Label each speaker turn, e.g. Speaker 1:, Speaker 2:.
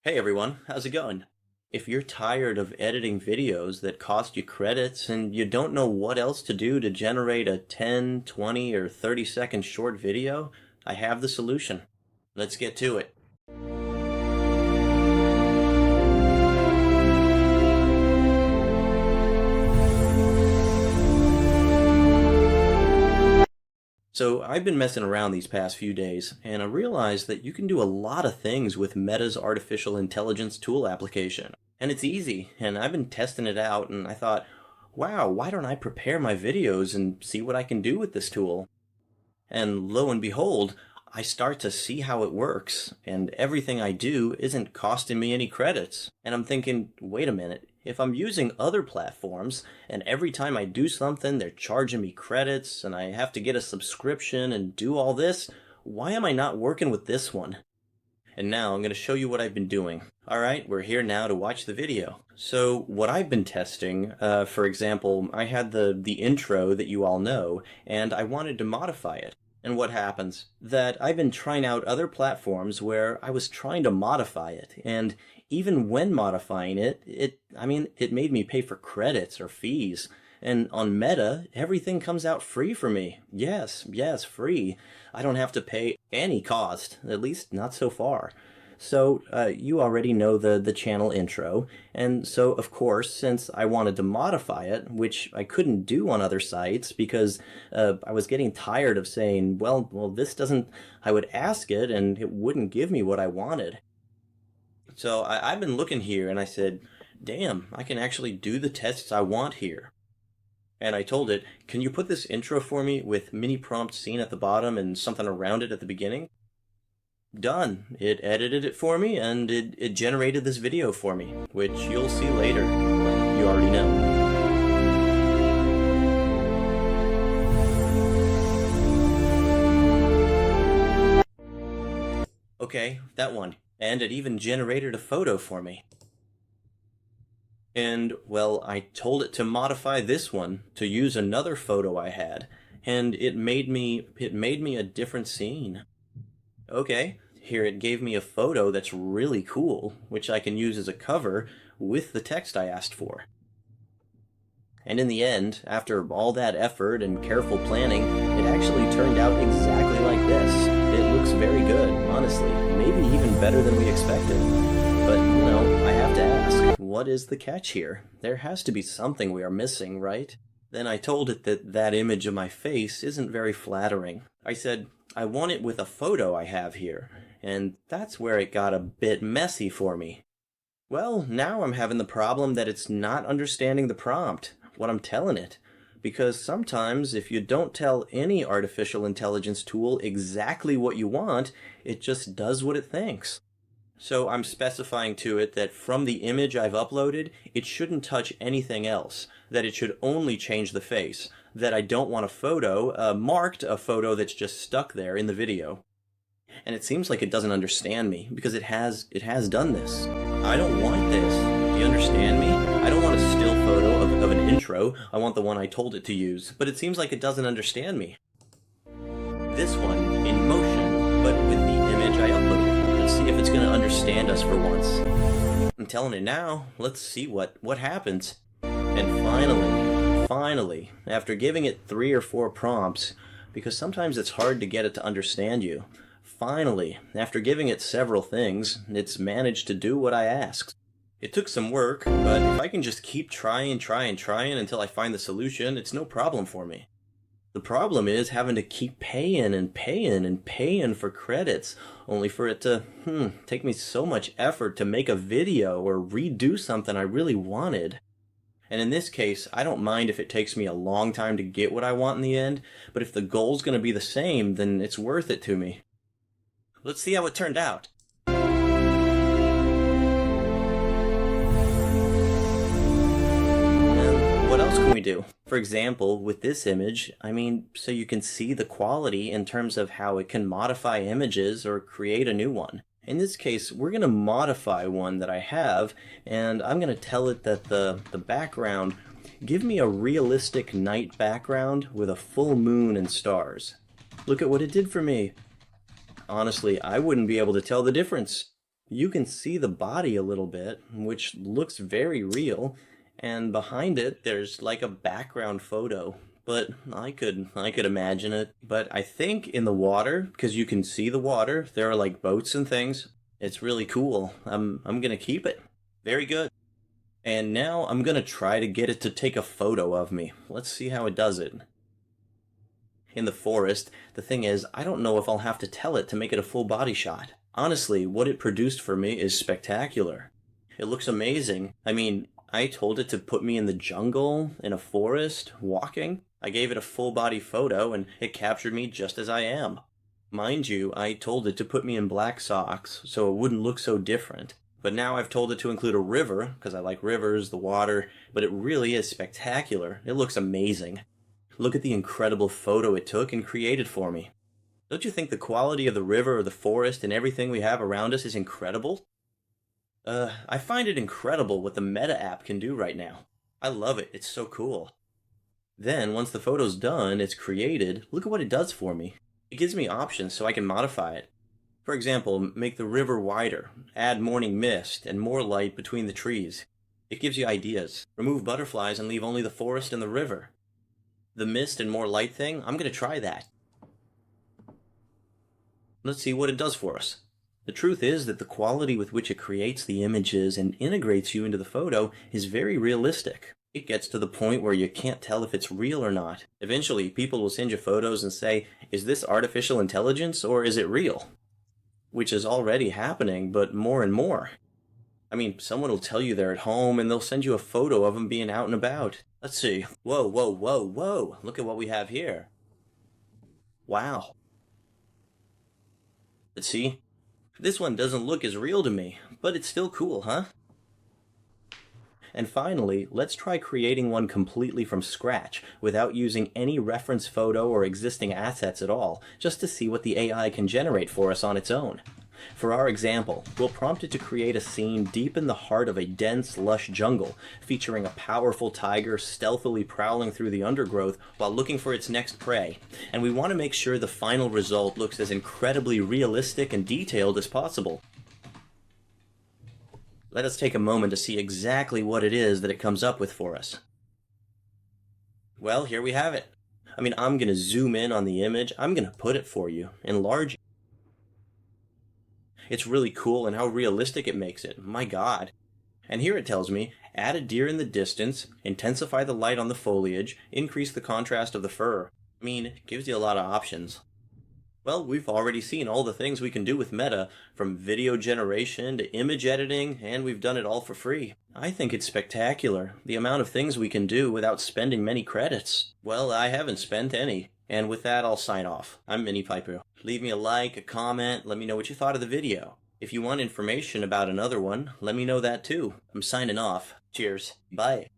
Speaker 1: Hey everyone, how's it going? If you're tired of editing videos that cost you credits and you don't know what else to do to generate a 10, 20, or 30-second short video, I have the solution. Let's get to it. So I've been messing around these past few days, and I realized that you can do a lot of things with Meta's artificial intelligence tool application. And it's easy, and I've been testing it out, and I thought, wow, why don't I prepare my videos and see what I can do with this tool? And lo and behold, I start to see how it works, and everything I do isn't costing me any credits. And I'm thinking, wait a minute, if I'm using other platforms, and every time I do something they're charging me credits, and I have to get a subscription and do all this, why am I not working with this one? And now I'm going to show you what I've been doing. Alright, we're here now to watch the video. So what I've been testing, for example, I had the intro that you all know, and I wanted to modify it. And what happens? That I've been trying out other platforms where I was trying to modify it, and even when modifying it, it made me pay for credits or fees. And on Meta, everything comes out free for me. Yes, free. I don't have to pay any cost, at least not so far. So, you already know the channel intro, and so, of course, since I wanted to modify it, which I couldn't do on other sites because I was getting tired of saying, well, this doesn't, I would ask it and it wouldn't give me what I wanted. So I've been looking here and I said, damn, I can actually do the tests I want here. And I told it, can you put this intro for me with mini prompt scene at the bottom and something around it at the beginning? Done. It edited it for me, and it generated this video for me, which you'll see later. Well, you already know. Okay, that one. And it even generated a photo for me. And, well, I told it to modify this one to use another photo I had, and it made me a different scene. Okay, here it gave me a photo that's really cool, which I can use as a cover with the text I asked for. And in the end, after all that effort and careful planning, it actually turned out exactly like this. It looks very good, honestly, maybe even better than we expected. But, I have to ask, what is the catch here? There has to be something we are missing, right? Then I told it that image of my face isn't very flattering. I said, I want it with a photo I have here, and that's where it got a bit messy for me. Well, now I'm having the problem that it's not understanding the prompt, what I'm telling it, because sometimes if you don't tell any artificial intelligence tool exactly what you want, it just does what it thinks. So I'm specifying to it that from the image I've uploaded, it shouldn't touch anything else, that it should only change the face, that I don't want a photo, marked a photo that's just stuck there in the video. And it seems like it doesn't understand me, because it has done this. I don't want this. Do you understand me? I don't want a still photo of an intro. I want the one I told it to use, but it seems like it doesn't understand me. This one, in motion, but with the image I uploaded. Let's see if it's going to understand us for once. I'm telling it now. Let's see what happens. And finally, after giving it 3 or 4 prompts, because sometimes it's hard to get it to understand you, finally, after giving it several things, it's managed to do what I asked. It took some work, but if I can just keep trying until I find the solution, it's no problem for me. The problem is having to keep paying for credits, only for it to, take me so much effort to make a video or redo something I really wanted. And in this case, I don't mind if it takes me a long time to get what I want in the end, but if the goal's going to be the same, then it's worth it to me. Let's see how it turned out. What else can we do? For example, with this image, so you can see the quality in terms of how it can modify images or create a new one. In this case, we're going to modify one that I have, and I'm going to tell it that the background, give me a realistic night background with a full moon and stars. Look at what it did for me. Honestly, I wouldn't be able to tell the difference. You can see the body a little bit, which looks very real, and behind it there's like a background photo. But I could imagine it. But I think in the water, because you can see the water, there are like boats and things. It's really cool. I'm gonna keep it. Very good. And now I'm gonna try to get it to take a photo of me. Let's see how it does it. In the forest, the thing is, I don't know if I'll have to tell it to make it a full body shot. Honestly, what it produced for me is spectacular. It looks amazing. I mean, I told it to put me in the jungle, in a forest, walking. I gave it a full body photo and it captured me just as I am. Mind you, I told it to put me in black socks so it wouldn't look so different. But now I've told it to include a river, because I like rivers, the water, but it really is spectacular. It looks amazing. Look at the incredible photo it took and created for me. Don't you think the quality of the river or the forest and everything we have around us is incredible? I find it incredible what the Meta app can do right now. I love it, it's so cool. Then, once the photo's done, it's created, look at what it does for me. It gives me options so I can modify it. For example, make the river wider, add morning mist, and more light between the trees. It gives you ideas. Remove butterflies and leave only the forest and the river. The mist and more light thing, I'm going to try that. Let's see what it does for us. The truth is that the quality with which it creates the images and integrates you into the photo is very realistic. It gets to the point where you can't tell if it's real or not. Eventually, people will send you photos and say, is this artificial intelligence or is it real? Which is already happening, but more and more. I mean, someone will tell you they're at home and they'll send you a photo of them being out and about. Let's see. Whoa, whoa, whoa, whoa. Look at what we have here. Wow. Let's see. This one doesn't look as real to me, but it's still cool, huh? And finally, let's try creating one completely from scratch, without using any reference photo or existing assets at all, just to see what the AI can generate for us on its own. For our example, we'll prompt it to create a scene deep in the heart of a dense, lush jungle, featuring a powerful tiger stealthily prowling through the undergrowth while looking for its next prey. And we want to make sure the final result looks as incredibly realistic and detailed as possible. Let us take a moment to see exactly what it is that it comes up with for us. Well, here we have it. I mean, I'm going to zoom in on the image. I'm going to put it for you, enlarge it. It's really cool and how realistic it makes it. My God. And here it tells me, add a deer in the distance, intensify the light on the foliage, increase the contrast of the fur. I mean, it gives you a lot of options. Well, we've already seen all the things we can do with Meta, from video generation to image editing, and we've done it all for free. I think it's spectacular, the amount of things we can do without spending many credits. Well, I haven't spent any. And with that, I'll sign off. I'm Mini Piper. Leave me a like, a comment, let me know what you thought of the video. If you want information about another one, let me know that too. I'm signing off. Cheers. Bye.